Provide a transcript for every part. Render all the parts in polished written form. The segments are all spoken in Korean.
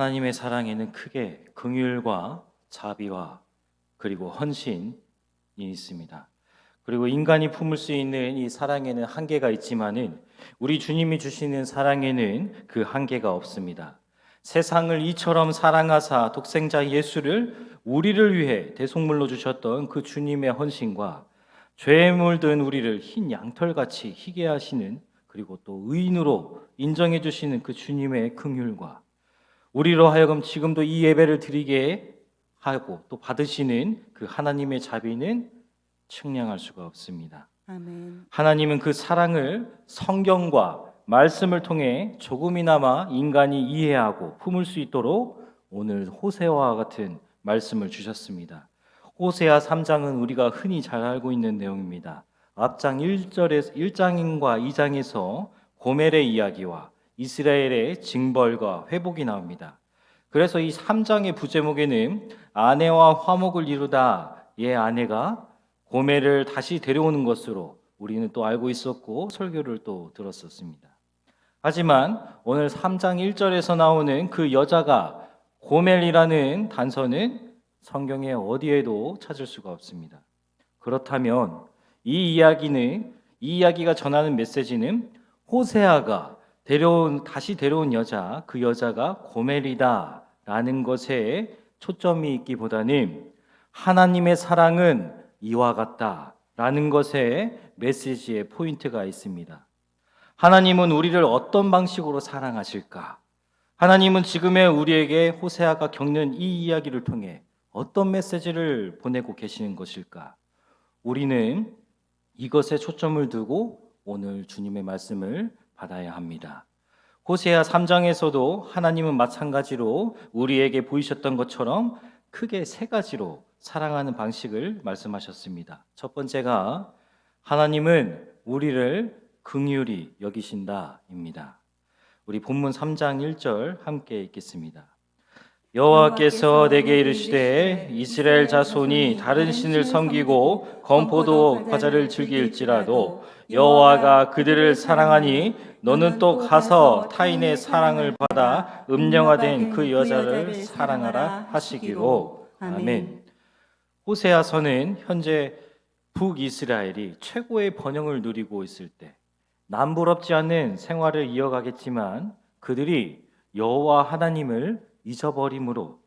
하나님의 사랑에는 크게 긍휼과 자비와 그리고 헌신이 있습니다. 그리고 인간이 품을 수 있는 이 사랑에는 한계가 있지만은 우리 주님이 주시는 사랑에는 그 한계가 없습니다. 세상을 이처럼 사랑하사 독생자 예수를 우리를 위해 대속물로 주셨던 그 주님의 헌신과 죄에 물든 우리를 흰 양털같이 희게 하시는, 그리고 또 의인으로 인정해 주시는 그 주님의 긍휼과 우리로 하여금 지금도 이 예배를 드리게 하고 또 받으시는 그 하나님의 자비는 측량할 수가 없습니다. 아멘. 하나님은 그 사랑을 성경과 말씀을 통해 조금이나마 인간이 이해하고 품을 수 있도록 오늘 호세아와 같은 말씀을 주셨습니다. 호세아 3장은 우리가 흔히 잘 알고 있는 내용입니다. 앞장 1장과 2장에서 고멜의 이야기와 이스라엘의 징벌과 회복이 나옵니다. 그래서 이 3장의 부제목에는 아내와 화목을 이루다 의 아내가 고멜을 다시 데려오는 것으로 우리는 또 알고 있었고 설교를 또 들었었습니다. 하지만 오늘 3장 1절에서 나오는 그 여자가 고멜이라는 단서는 성경에 어디에도 찾을 수가 없습니다. 그렇다면 이 이야기가 전하는 메시지는 호세아가 다시 데려온 여자, 그 여자가 고멜이다라는 것에 초점이 있기보다는 하나님의 사랑은 이와 같다라는 것에 메시지의 포인트가 있습니다. 하나님은 우리를 어떤 방식으로 사랑하실까? 하나님은 지금의 우리에게 호세아가 겪는 이 이야기를 통해 어떤 메시지를 보내고 계시는 것일까? 우리는 이것에 초점을 두고 오늘 주님의 말씀을 받아야 합니다. 호세아 3장에서도 하나님은 마찬가지로 우리에게 보이셨던 것처럼 크게 세 가지로 사랑하는 방식을 말씀하셨습니다. 첫 번째가 하나님은 우리를 긍휼히 여기신다입니다. 우리 본문 3장 1절 함께 읽겠습니다. 여호와께서 내게 이르시되 이스라엘 자손이 다른 신을 섬기고 건포도 과자를 즐길지라도 여호와가 그들을 사랑하니 너는 또 가서 타인의 사랑을 받아 음령화된 그 여자를 사랑하라 하시기로. 아멘. 호세아서는 현재 북이스라엘이 최고의 번영을 누리고 있을 때 남부럽지 않은 생활을 이어가겠지만 그들이 여호와 하나님을 잊어버림으로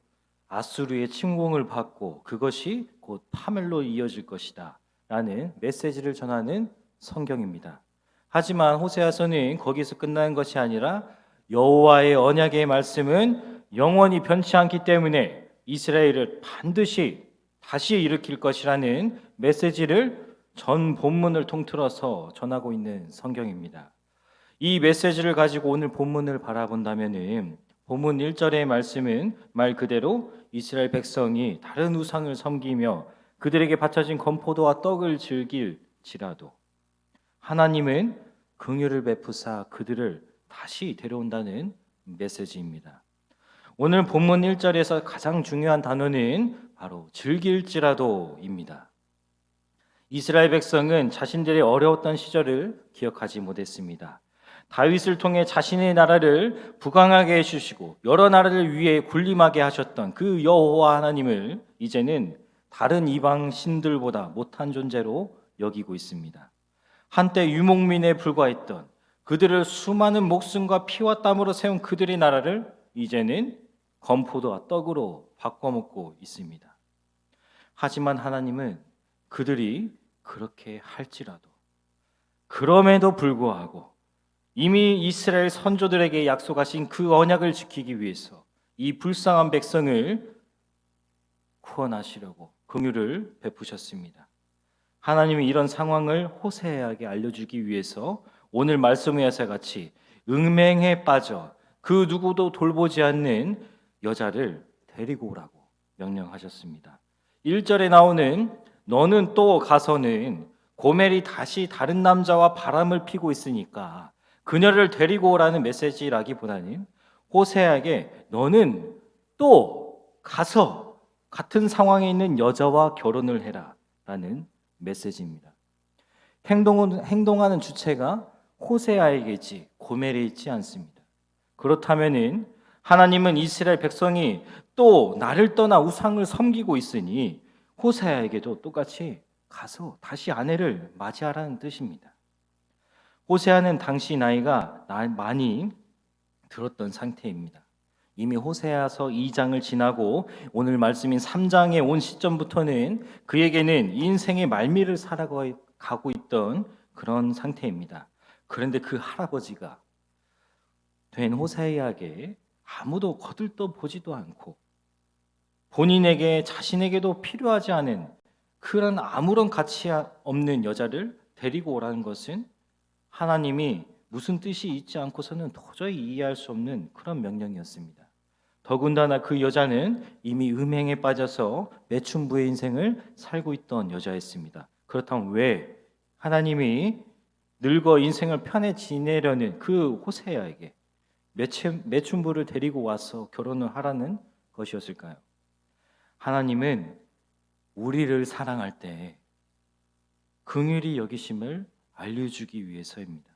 아수르의 침공을 받고 그것이 곧 파멸로 이어질 것이다 라는 메시지를 전하는 성경입니다. 하지만 호세아서는 거기서 끝나는 것이 아니라 여호와의 언약의 말씀은 영원히 변치 않기 때문에 이스라엘을 반드시 다시 일으킬 것이라는 메시지를 전 본문을 통틀어서 전하고 있는 성경입니다. 이 메시지를 가지고 오늘 본문을 바라본다면 본문 1절의 말씀은 말 그대로 이스라엘 백성이 다른 우상을 섬기며 그들에게 바쳐진 건포도와 떡을 즐길지라도 하나님은 긍휼을 베푸사 그들을 다시 데려온다는 메시지입니다. 오늘 본문 1절에서 가장 중요한 단어는 바로 즐길지라도입니다. 이스라엘 백성은 자신들의 어려웠던 시절을 기억하지 못했습니다. 다윗을 통해 자신의 나라를 부강하게 해주시고 여러 나라를 위해 군림하게 하셨던 그 여호와 하나님을 이제는 다른 이방 신들보다 못한 존재로 여기고 있습니다. 한때 유목민에 불과했던 그들을 수많은 목숨과 피와 땀으로 세운 그들의 나라를 이제는 건포도와 떡으로 바꿔먹고 있습니다. 하지만 하나님은 그들이 그렇게 할지라도 그럼에도 불구하고 이미 이스라엘 선조들에게 약속하신 그 언약을 지키기 위해서 이 불쌍한 백성을 구원하시려고 긍휼을 베푸셨습니다. 하나님이 이런 상황을 호세아에게 알려주기 위해서 오늘 말씀에서 같이 응맹에 빠져 그 누구도 돌보지 않는 여자를 데리고 오라고 명령하셨습니다. 1절에 나오는 너는 또 가서는 고멜이 다시 다른 남자와 바람을 피고 있으니까 그녀를 데리고 오라는 메시지라기보다는 호세아에게 너는 또 가서 같은 상황에 있는 여자와 결혼을 해라 라는 메시지입니다. 행동하는 주체가 호세아에게지 고멜에 있지 않습니다. 그렇다면은 하나님은 이스라엘 백성이 또 나를 떠나 우상을 섬기고 있으니 호세아에게도 똑같이 가서 다시 아내를 맞이하라는 뜻입니다. 호세아는 당시 나이가 많이 들었던 상태입니다. 이미 호세아서 2장을 지나고 오늘 말씀인 3장에 온 시점부터는 그에게는 인생의 말미를 살아가고 있던 그런 상태입니다. 그런데 그 할아버지가 된 호세아에게 아무도 거들떠 보지도 않고 본인에게 자신에게도 필요하지 않은 그런 아무런 가치 없는 여자를 데리고 오라는 것은 하나님이 무슨 뜻이 있지 않고서는 도저히 이해할 수 없는 그런 명령이었습니다. 더군다나 그 여자는 이미 음행에 빠져서 매춘부의 인생을 살고 있던 여자였습니다. 그렇다면 왜 하나님이 늙어 인생을 편해 지내려는 그 호세아에게 매춘부를 데리고 와서 결혼을 하라는 것이었을까요? 하나님은 우리를 사랑할 때 긍휼히 여기심을 알려주기 위해서입니다.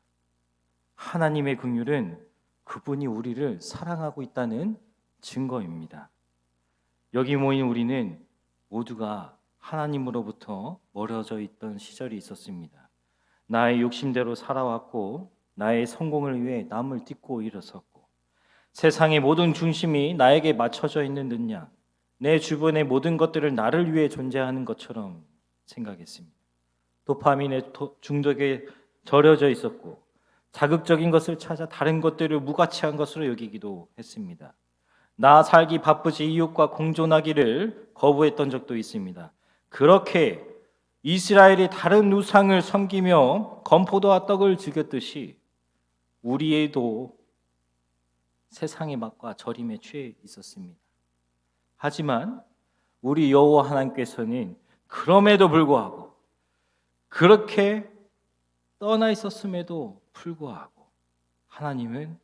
하나님의 긍휼은 그분이 우리를 사랑하고 있다는 증거입니다. 여기 모인 우리는 모두가 하나님으로부터 멀어져 있던 시절이 있었습니다. 나의 욕심대로 살아왔고 나의 성공을 위해 남을 딛고 일어섰고 세상의 모든 중심이 나에게 맞춰져 있는 듯냐 내 주변의 모든 것들을 나를 위해 존재하는 것처럼 생각했습니다. 도파민의 중독에 절여져 있었고 자극적인 것을 찾아 다른 것들을 무가치한 것으로 여기기도 했습니다. 나 살기 바쁘지 이웃과 공존하기를 거부했던 적도 있습니다. 그렇게 이스라엘이 다른 우상을 섬기며 건포도와 떡을 즐겼듯이 우리에도 세상의 맛과 절임에 취해 있었습니다. 하지만 우리 여호와 하나님께서는 그럼에도 불구하고 그렇게 떠나 있었음에도 불구하고 하나님은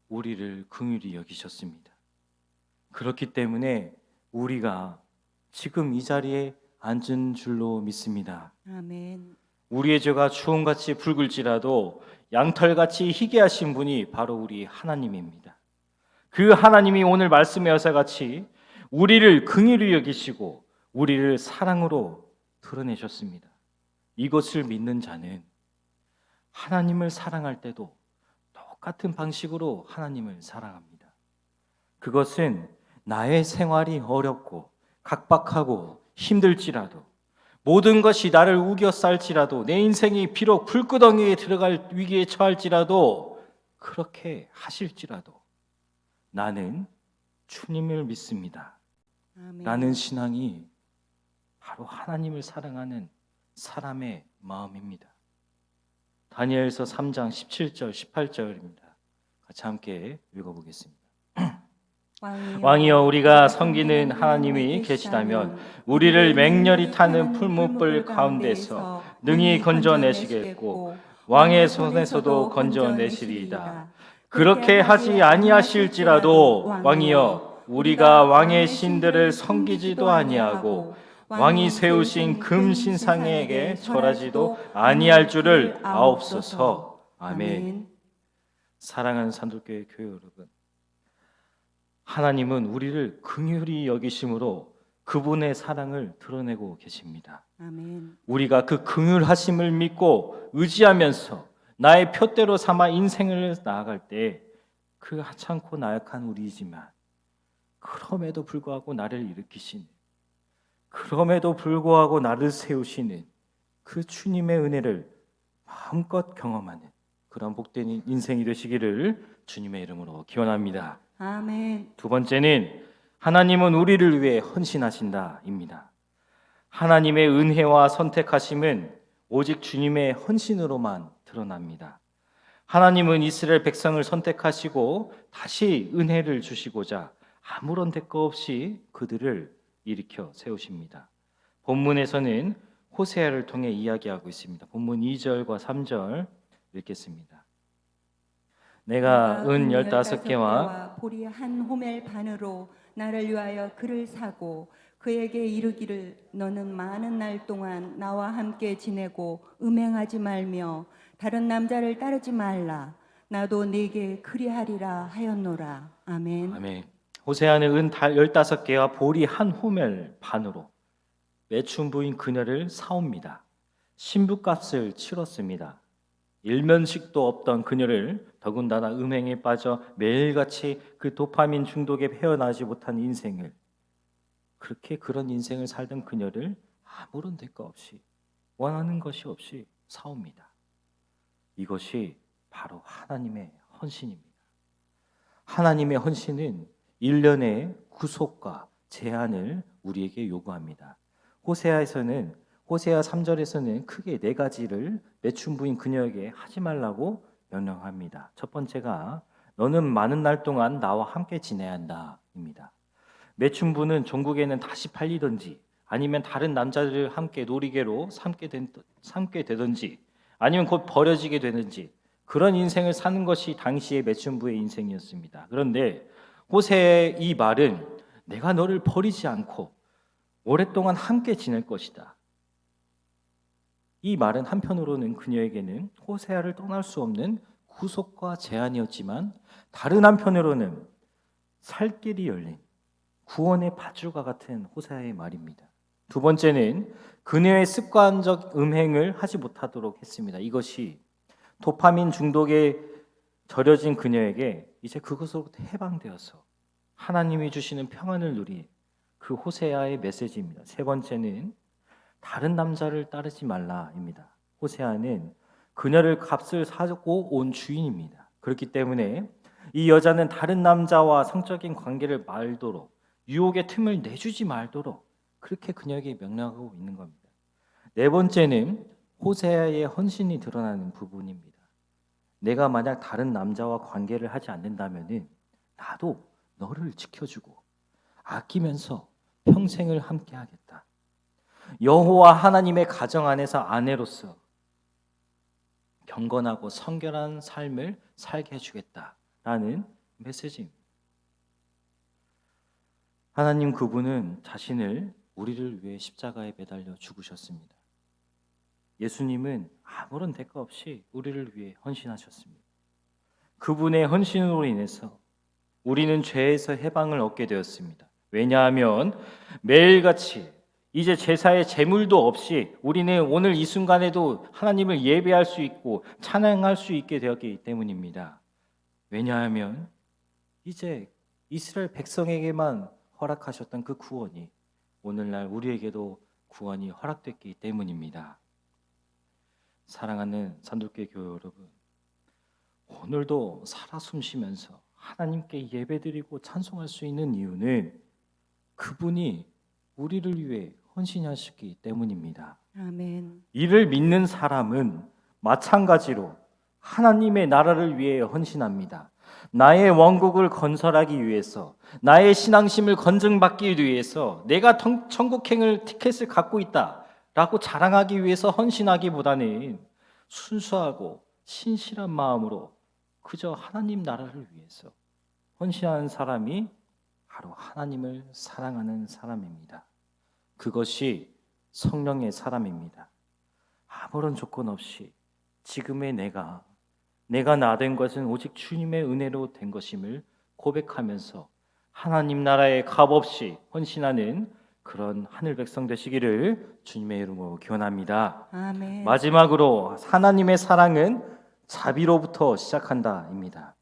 우리를 긍휼히 여기셨습니다. 그렇기 때문에 우리가 지금 이 자리에 앉은 줄로 믿습니다. 아멘. 우리의 죄가 주홍같이 붉을지라도 양털같이 희게 하신 분이 바로 우리 하나님입니다. 그 하나님이 오늘 말씀의 여사같이 우리를 긍휼히 여기시고 우리를 사랑으로 드러내셨습니다. 이것을 믿는 자는 하나님을 사랑할 때도 똑같은 방식으로 하나님을 사랑합니다. 그것은 나의 생활이 어렵고 각박하고 힘들지라도 모든 것이 나를 우겨쌀지라도 내 인생이 비록 불구덩이에 들어갈 위기에 처할지라도 그렇게 하실지라도 나는 주님을 믿습니다. 아멘. 라는 신앙이 바로 하나님을 사랑하는 사람의 마음입니다. 다니엘서 3장 17절 18절입니다. 같이 함께 읽어보겠습니다. 왕이여 우리가 섬기는 하나님이 계시다면 우리를 맹렬히 타는 풀무불 가운데서 능히 건져내시겠고 왕의 손에서도 건져내시리이다. 그렇게 하지 아니하실지라도 왕이여 우리가 왕의 신들을 섬기지도 아니하고 왕이 세우신 금 신상에게 절하지도 아니할 줄을 아옵소서. 아멘. 사랑하는 산돌교회 교회 여러분, 하나님은 우리를 긍휼히 여기심으로 그분의 사랑을 드러내고 계십니다. 아멘. 우리가 그 긍휼하심을 믿고 의지하면서 나의 표대로 삼아 인생을 나아갈 때 그 하찮고 나약한 우리이지만 그럼에도 불구하고 나를 일으키시는, 그럼에도 불구하고 나를 세우시는 그 주님의 은혜를 마음껏 경험하는 그런 복된 인생이 되시기를 주님의 이름으로 기원합니다. 아멘. 두 번째는 하나님은 우리를 위해 헌신하신다입니다. 하나님의 은혜와 선택하심은 오직 주님의 헌신으로만 드러납니다. 하나님은 이스라엘 백성을 선택하시고 다시 은혜를 주시고자 아무런 대가 없이 그들을 일으켜 세우십니다. 본문에서는 호세아를 통해 이야기하고 있습니다. 본문 2절과 3절 읽겠습니다. 내가 은 15개와 보리 한 호멜 반으로 나를 위하여 그를 사고 그에게 이르기를 너는 많은 날 동안 나와 함께 지내고 음행하지 말며 다른 남자를 따르지 말라. 나도 네게 그리하리라 하였노라. 아멘. 아멘. 호세아는 은 15개와 보리 한 호멜 반으로 매춘부인 그녀를 사옵니다. 신부값을 치렀습니다. 일면식도 없던 그녀를 더군다나 음행에 빠져 매일같이 그 도파민 중독에 헤어나지 못한 인생을, 그렇게 그런 인생을 살던 그녀를 아무런 대가 없이, 원하는 것이 없이 사옵니다. 이것이 바로 하나님의 헌신입니다. 하나님의 헌신은 일련의 구속과 제한을 우리에게 요구합니다. 호세아 3절에서는 크게 4가지를 매춘부인 그녀에게 하지 말라고 명령합니다. 첫 번째가 너는 많은 날 동안 나와 함께 지내야 한다입니다. 매춘부는 종국에는 다시 팔리든지 아니면 다른 남자들을 함께 놀이개로 삼게 되든지 아니면 곧 버려지게 되든지 그런 인생을 사는 것이 당시의 매춘부의 인생이었습니다. 그런데 호세의 이 말은 내가 너를 버리지 않고 오랫동안 함께 지낼 것이다. 이 말은 한편으로는 그녀에게는 호세아를 떠날 수 없는 구속과 제한이었지만 다른 한편으로는 살 길이 열린 구원의 밧줄과 같은 호세아의 말입니다. 두 번째는 그녀의 습관적 음행을 하지 못하도록 했습니다. 이것이 도파민 중독에 절여진 그녀에게 이제 그것으로부터 해방되어서 하나님이 주시는 평안을 누리 그 호세아의 메시지입니다. 세 번째는 다른 남자를 따르지 말라입니다. 호세아는 그녀를 값을 사고 온 주인입니다. 그렇기 때문에 이 여자는 다른 남자와 성적인 관계를 말도록 유혹의 틈을 내주지 말도록 그렇게 그녀에게 명령하고 있는 겁니다. 네 번째는 호세아의 헌신이 드러나는 부분입니다. 내가 만약 다른 남자와 관계를 하지 않는다면 나도 너를 지켜주고 아끼면서 평생을 함께 하겠다. 여호와 하나님의 가정 안에서 아내로서 경건하고 성결한 삶을 살게 해주겠다라는 메시지입니다. 하나님 그분은 자신을 우리를 위해 십자가에 매달려 죽으셨습니다. 예수님은 아무런 대가 없이 우리를 위해 헌신하셨습니다. 그분의 헌신으로 인해서 우리는 죄에서 해방을 얻게 되었습니다. 왜냐하면 매일같이 이제 제사의 제물도 없이 우리는 오늘 이 순간에도 하나님을 예배할 수 있고 찬양할 수 있게 되었기 때문입니다. 왜냐하면 이제 이스라엘 백성에게만 허락하셨던 그 구원이 오늘날 우리에게도 구원이 허락됐기 때문입니다. 사랑하는 산돌교 교회 여러분, 오늘도 살아 숨쉬면서 하나님께 예배드리고 찬송할 수 있는 이유는 그분이 우리를 위해 헌신하셨기 때문입니다. 아멘. 이를 믿는 사람은 마찬가지로 하나님의 나라를 위해 헌신합니다. 나의 왕국을 건설하기 위해서, 나의 신앙심을 건증받기 위해서 내가 천국행을 티켓을 갖고 있다라고 자랑하기 위해서 헌신하기보다는 순수하고 신실한 마음으로 그저 하나님 나라를 위해서 헌신하는 사람이 바로 하나님을 사랑하는 사람입니다. 그것이 성령의 사람입니다. 아무런 조건 없이 지금의 내가 나 된 것은 오직 주님의 은혜로 된 것임을 고백하면서 하나님 나라에 값없이 헌신하는 그런 하늘 백성 되시기를 주님의 이름으로 기원합니다. 아멘. 마지막으로 하나님의 사랑은 자비로부터 시작한다입니다.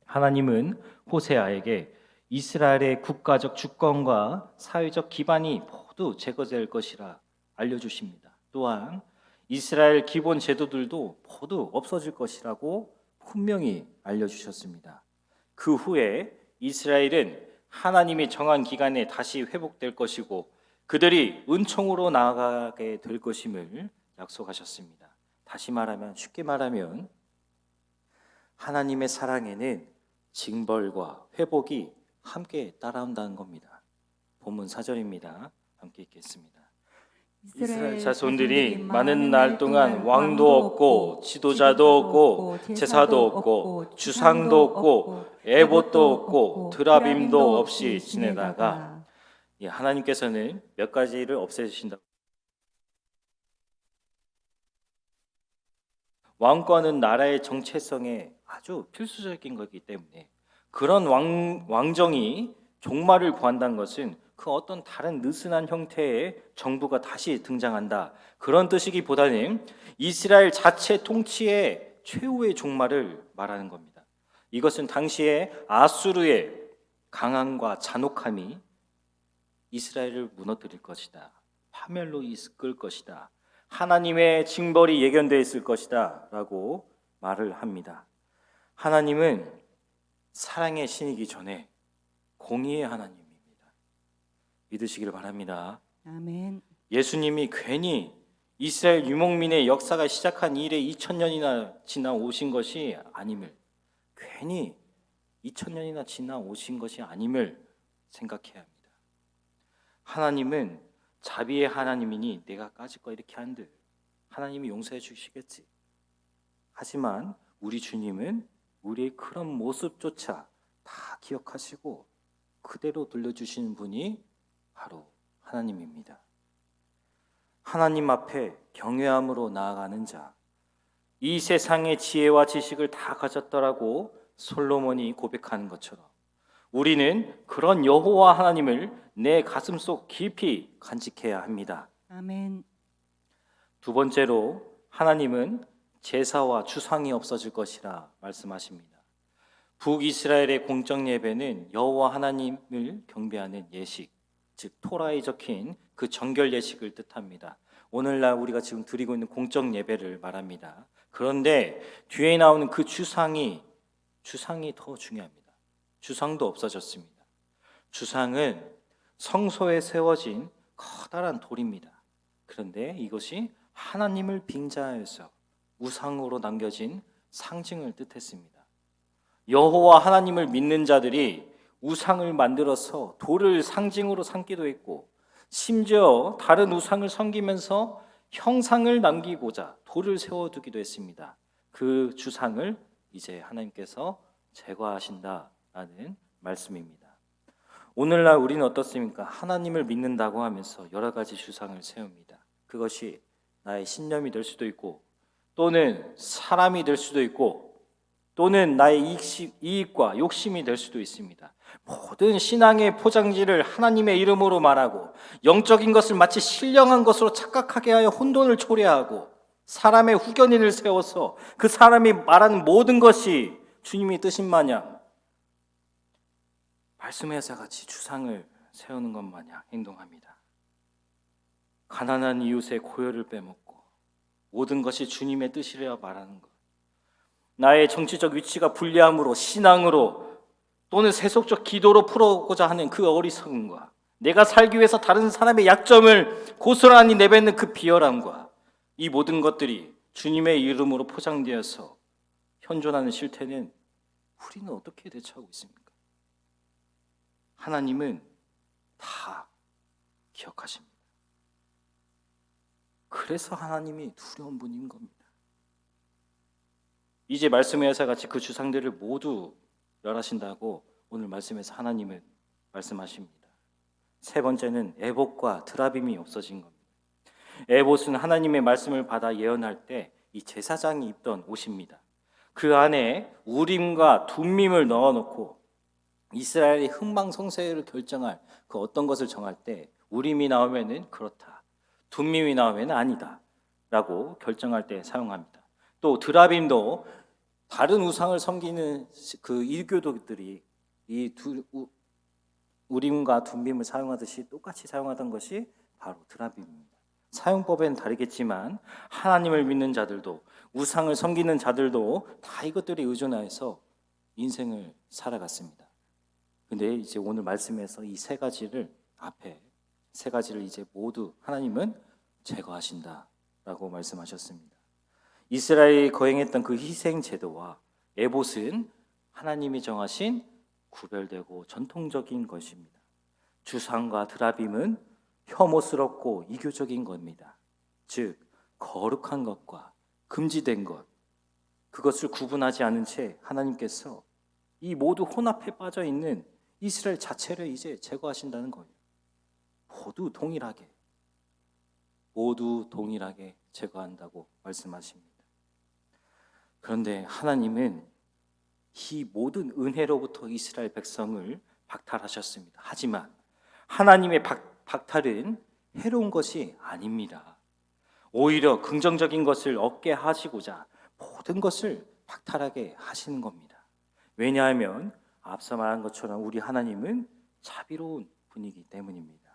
하나님은 호세아에게 이스라엘의 국가적 주권과 사회적 기반이 모두 제거될 것이라 알려주십니다. 또한 이스라엘 기본 제도들도 모두 없어질 것이라고 분명히 알려주셨습니다. 그 후에 이스라엘은 하나님이 정한 기간에 다시 회복될 것이고 그들이 은총으로 나아가게 될 것임을 약속하셨습니다. 다시 말하면, 쉽게 말하면 하나님의 사랑에는 징벌과 회복이 함께 따라온다는 겁니다. 본문 4절입니다. 함께 읽겠습니다. 이스라엘 자손들이 많은 날 동안 왕도 없고 지도자도 없고 제사도 없고 주상도 없고 에봇도 없고 드라빔도 없이 지내다가 하나님께서는 몇 가지를 없애주신다고. 왕권은 나라의 정체성의 아주 필수적인 거기 때문에 그런 왕정이 종말을 구한다는 것은 그 어떤 다른 느슨한 형태의 정부가 다시 등장한다, 그런 뜻이기보다는 이스라엘 자체 통치의 최후의 종말을 말하는 겁니다. 이것은 당시에 아수르의 강함과 잔혹함이 이스라엘을 무너뜨릴 것이다, 파멸로 이끌 것이다, 하나님의 징벌이 예견되어 있을 것이다 라고 말을 합니다. 하나님은 사랑의 신이기 전에 공의의 하나님입니다. 믿으시기를 바랍니다. 아멘. 예수님이 괜히 이스라엘 유목민의 역사가 시작한 이래 2000년이나 지나 오신 것이 아님을, 괜히 2000년이나 지나 오신 것이 아님을 생각해야 합니다. 하나님은 자비의 하나님이니 내가 까짓 거 이렇게 한들 하나님이 용서해 주시겠지. 하지만 우리 주님은 우리의 그런 모습조차 다 기억하시고 그대로 들려주시는 분이 바로 하나님입니다. 하나님 앞에 경외함으로 나아가는 자, 이 세상의 지혜와 지식을 다 가졌더라고 솔로몬이 고백하는 것처럼 우리는 그런 여호와 하나님을 내 가슴속 깊이 간직해야 합니다. 아멘. 두 번째로 하나님은 제사와 주상이 없어질 것이라 말씀하십니다. 북이스라엘의 공적 예배는 여호와 하나님을 경배하는 예식, 즉 토라에 적힌 그 정결 예식을 뜻합니다. 오늘날 우리가 지금 드리고 있는 공적 예배를 말합니다. 그런데 뒤에 나오는 그 주상이 더 중요합니다. 주상도 없어졌습니다. 주상은 성소에 세워진 커다란 돌입니다. 그런데 이것이 하나님을 빙자하여서 우상으로 남겨진 상징을 뜻했습니다. 여호와 하나님을 믿는 자들이 우상을 만들어서 돌을 상징으로 삼기도 했고, 심지어 다른 우상을 섬기면서 형상을 남기고자 돌을 세워두기도 했습니다. 그 주상을 이제 하나님께서 제거하신다라는 말씀입니다. 오늘날 우리는 어떻습니까? 하나님을 믿는다고 하면서 여러 가지 주상을 세웁니다. 그것이 나의 신념이 될 수도 있고, 또는 사람이 될 수도 있고, 또는 나의 이익과 욕심이 될 수도 있습니다. 모든 신앙의 포장지를 하나님의 이름으로 말하고 영적인 것을 마치 신령한 것으로 착각하게 하여 혼돈을 초래하고 사람의 후견인을 세워서 그 사람이 말하는 모든 것이 주님이 뜻인 마냥 말씀의 자같이 주상을 세우는 것 마냥 행동합니다. 가난한 이웃의 고열을 빼먹고 모든 것이 주님의 뜻이라 말하는 것, 나의 정치적 위치가 불리함으로 신앙으로 또는 세속적 기도로 풀어보고자 하는 그 어리석음과 내가 살기 위해서 다른 사람의 약점을 고스란히 내뱉는 그 비열함과 이 모든 것들이 주님의 이름으로 포장되어서 현존하는 실태는 우리는 어떻게 대처하고 있습니까? 하나님은 다 기억하십니다. 그래서 하나님이 두려운 분인 겁니다. 이제 말씀의 여사같이 그 주상들을 모두 멸하신다고 오늘 말씀에서 하나님은 말씀하십니다. 세 번째는 에봇과 드라빔이 없어진 겁니다. 에봇은 하나님의 말씀을 받아 예언할 때 이 제사장이 입던 옷입니다. 그 안에 우림과 둠밈을 넣어놓고 이스라엘의 흥망성쇠를 결정할 그 어떤 것을 정할 때 우림이 나오면은 그렇다, 둠밈이 나오면은 아니다 라고 결정할 때 사용합니다. 또 드라빔도 다른 우상을 섬기는 그 일교도들이 이 우림과 둠밈을 사용하듯이 똑같이 사용하던 것이 바로 드라빔입니다. 사용법엔 다르겠지만 하나님을 믿는 자들도 우상을 섬기는 자들도 다 이것들에 의존하여서 인생을 살아갔습니다. 근데 이제 오늘 말씀에서 이 세 가지를 이제 모두 하나님은 제거하신다라고 말씀하셨습니다. 이스라엘이 거행했던 그 희생 제도와 에봇은 하나님이 정하신 구별되고 전통적인 것입니다. 주상과 드라빔은 혐오스럽고 이교적인 겁니다. 즉 거룩한 것과 금지된 것, 그것을 구분하지 않은 채 하나님께서 이 모두 혼합에 빠져 있는 이스라엘 자체를 이제 제거하신다는 거예요. 모두 동일하게 제거한다고 말씀하십니다. 그런데 하나님은 이 모든 은혜로부터 이스라엘 백성을 박탈하셨습니다. 하지만 하나님의 박탈은 해로운 것이 아닙니다. 오히려 긍정적인 것을 얻게 하시고자 모든 것을 박탈하게 하시는 겁니다. 왜냐하면 앞서 말한 것처럼 우리 하나님은 자비로운 분이기 때문입니다.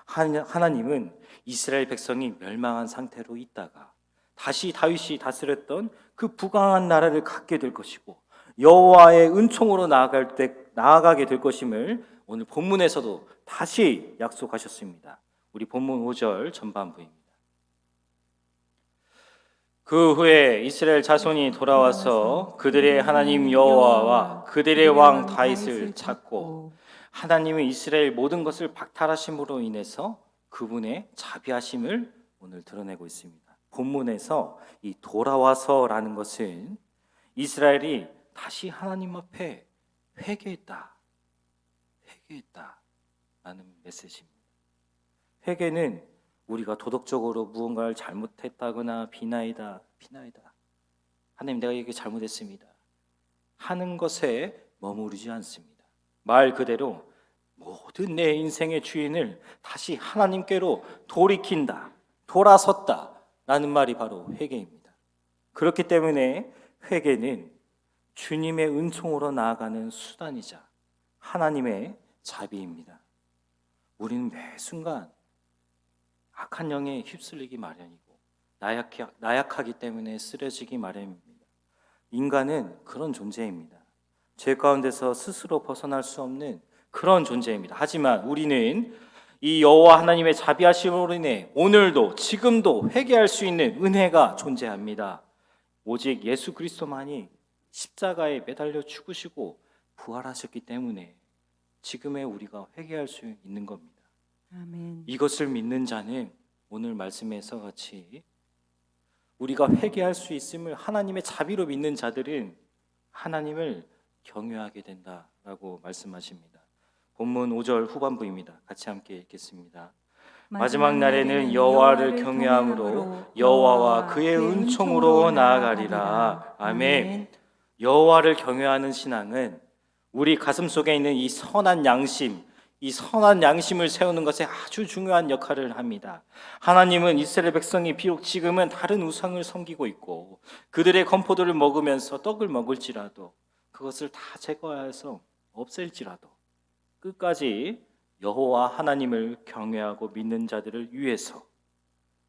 하나님은 이스라엘 백성이 멸망한 상태로 있다가 다시 다윗이 다스렸던 그 부강한 나라를 갖게 될 것이고 여호와의 은총으로 나아가게 될 것임을 오늘 본문에서도 다시 약속하셨습니다. 우리 본문 5절 전반부입니다. 그 후에 이스라엘 자손이 돌아와서 그들의 하나님 여호와와 그들의 왕 다윗을 찾고 하나님은 이스라엘 모든 것을 박탈하심으로 인해서 그분의 자비하심을 오늘 드러내고 있습니다. 본문에서 이 돌아와서라는 것은 이스라엘이 다시 하나님 앞에 회개했다라는 메시지입니다. 회개는 우리가 도덕적으로 무언가를 잘못했다거나 비나이다 하나님 내가 이게 잘못했습니다 하는 것에 머무르지 않습니다. 말 그대로 모든 내 인생의 주인을 다시 하나님께로 돌이킨다, 돌아섰다 라는 말이 바로 회개입니다. 그렇기 때문에 회개는 주님의 은총으로 나아가는 수단이자 하나님의 자비입니다. 우리는 매 순간 악한 영에 휩쓸리기 마련이고 나약하기 때문에 쓰러지기 마련입니다. 인간은 그런 존재입니다. 죄 가운데서 스스로 벗어날 수 없는 그런 존재입니다. 하지만 우리는 이 여호와 하나님의 자비하심으로 인해 오늘도 지금도 회개할 수 있는 은혜가 존재합니다. 오직 예수 그리스도만이 십자가에 매달려 죽으시고 부활하셨기 때문에 지금의 우리가 회개할 수 있는 겁니다. 아멘. 이것을 믿는 자는 오늘 말씀에서 같이 우리가 회개할 수 있음을 하나님의 자비로 믿는 자들은 하나님을 경외하게 된다라고 말씀하십니다. 본문 5절 후반부입니다. 같이 함께 읽겠습니다. 마지막 날에는 여호와를 경외함으로 여호와와 그의 은총으로 나아가리라. 아멘. 여호와를 경외하는 신앙은 우리 가슴 속에 있는 이 선한 양심을 세우는 것에 아주 중요한 역할을 합니다. 하나님은 이스라엘 백성이 비록 지금은 다른 우상을 섬기고 있고 그들의 건포도를 먹으면서 떡을 먹을지라도 그것을 다 제거해서 없앨지라도 끝까지 여호와 하나님을 경외하고 믿는 자들을 위해서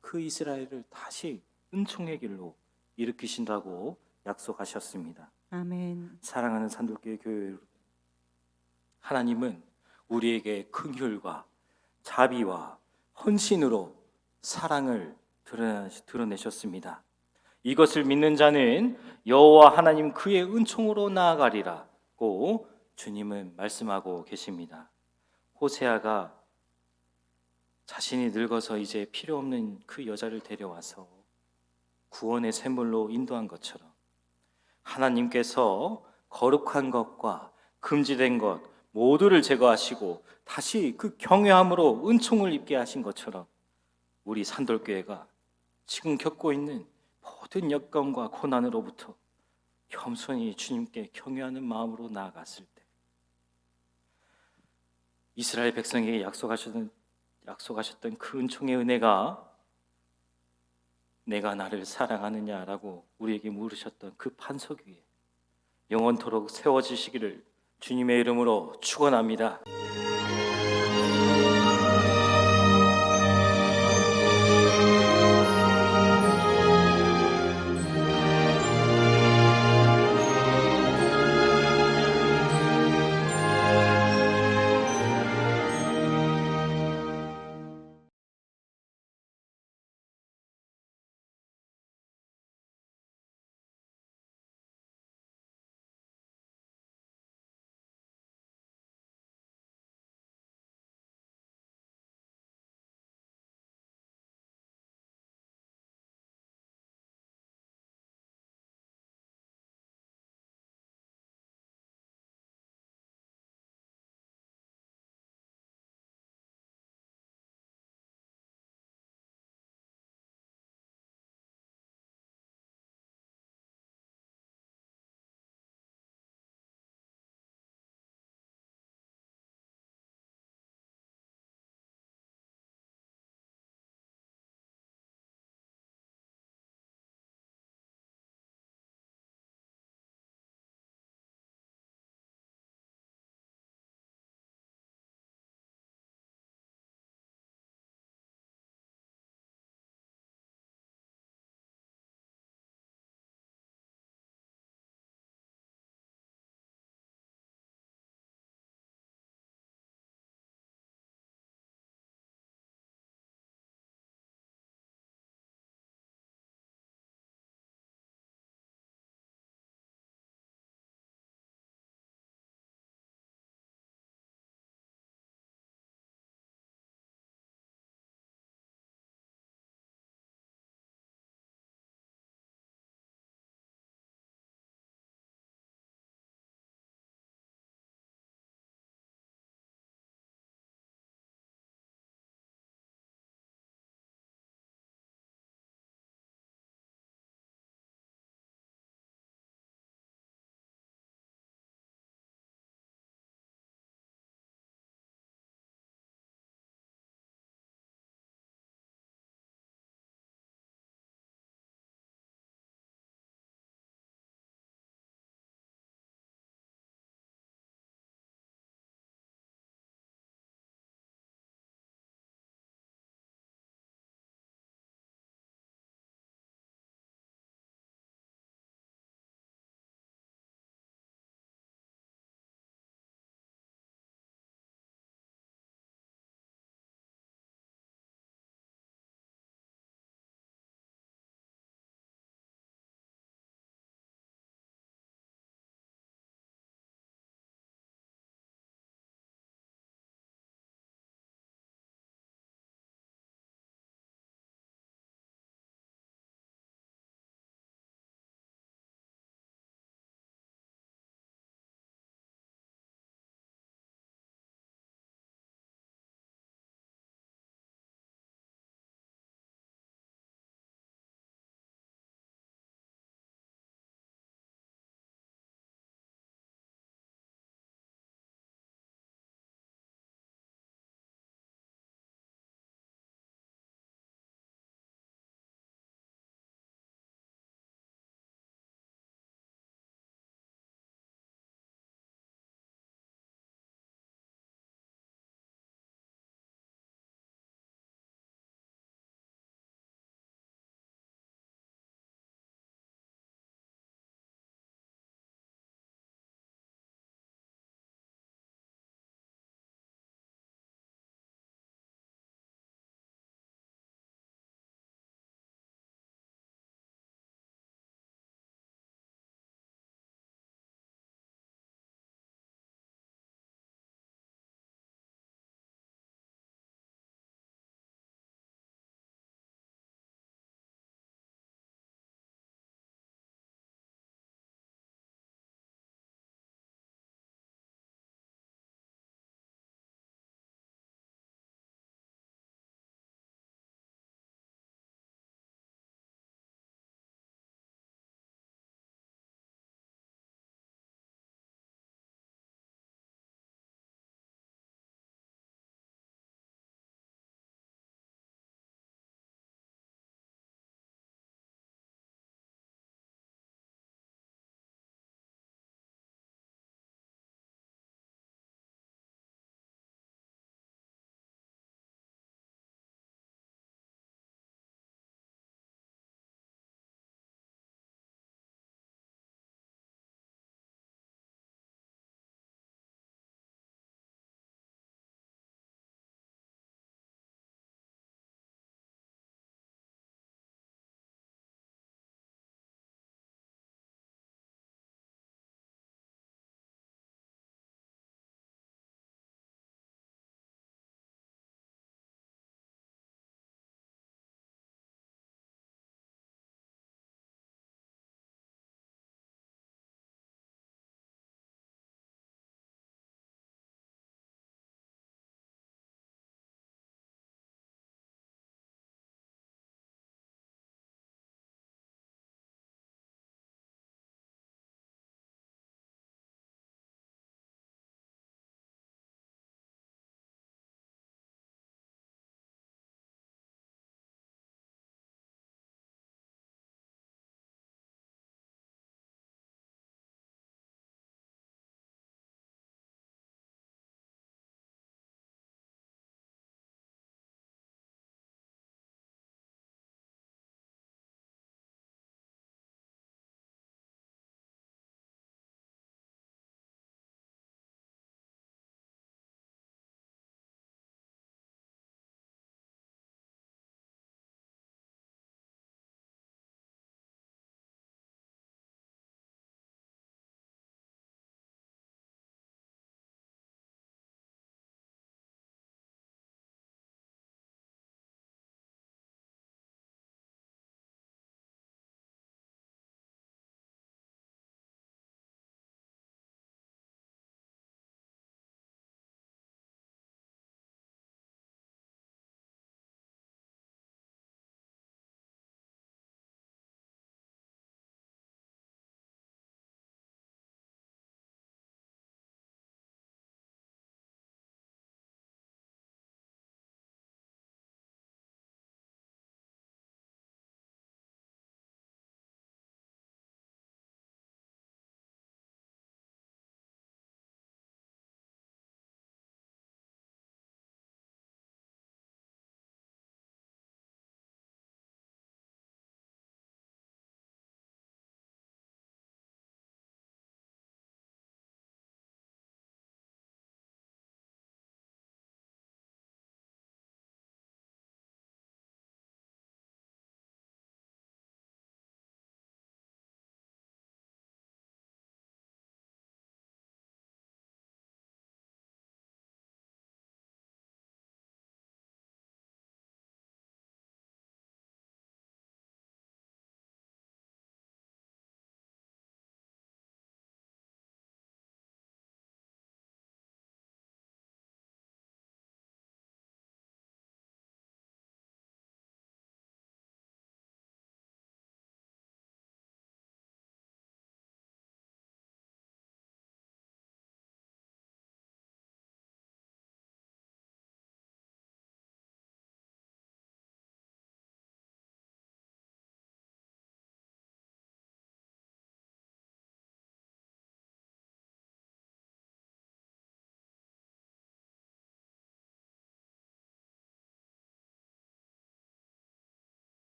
그 이스라엘을 다시 은총의 길로 일으키신다고 약속하셨습니다. 아멘. 사랑하는 산돌교회 교회 여러분, 하나님은 우리에게 긍휼과 자비와 헌신으로 사랑을 드러내셨습니다. 이것을 믿는 자는 여호와 하나님 그의 은총으로 나아가리라고 주님은 말씀하고 계십니다. 호세아가 자신이 늙어서 이제 필요 없는 그 여자를 데려와서 구원의 샘물로 인도한 것처럼 하나님께서 거룩한 것과 금지된 것 모두를 제거하시고 다시 그 경외함으로 은총을 입게 하신 것처럼 우리 산돌교회가 지금 겪고 있는 모든 역경과 고난으로부터 겸손히 주님께 경외하는 마음으로 나아갔을 때 이스라엘 백성에게 약속하셨던 그 은총의 은혜가 내가 나를 사랑하느냐라고 우리에게 물으셨던 그 반석 위에 영원토록 세워지시기를 주님의 이름으로 축원합니다.